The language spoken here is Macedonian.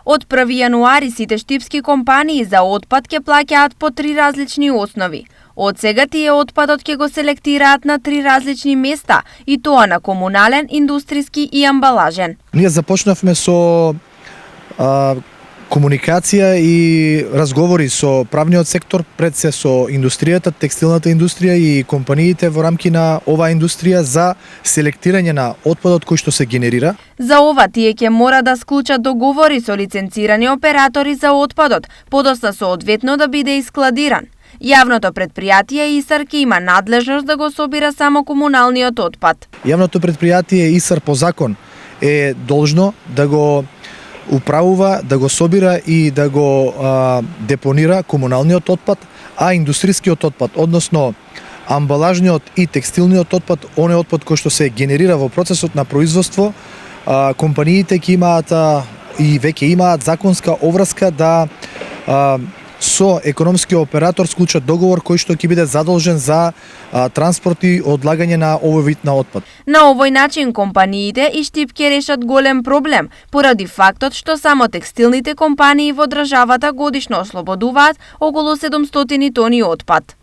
Од 1 јануари сите штипски компании за отпад ќе плаќаат по 3 различни основи. Од сега тие отпадот ќе го селектираат на 3 различни места, и тоа на комунален, индустријски и амбалажен. Ние започнавме со комуникација и разговори со правниот сектор, пред се со индустријата, текстилната индустрија и компаниите во рамки на оваа индустрија за селектирање на отпадот кој што се генерира. За ова тие ќе мора да склучат договори со лиценцирани оператори за отпадот, подоста соодветно да биде искладиран. Јавното предпријатие ИСАР ќе има надлежност да го собира само комуналниот отпад. Јавното предпријатие ИСАР по закон е должно да го управува, да го собира и да го депонира комуналниот отпад, а индустријскиот отпад, односно амбалажниот и текстилниот отпад, оној отпад кој што се генерира во процесот на производство, компаниите ќе имаат и веќе имаат законска обврска да со економскиот оператор склучат договор кој што ќе биде задолжен за транспорт и одлагање на овој вид на отпад. На овој начин компаниите и Штип ќе решат голем проблем, поради фактот што само текстилните компании во државата годишно ослободуваат околу 700 тони отпад.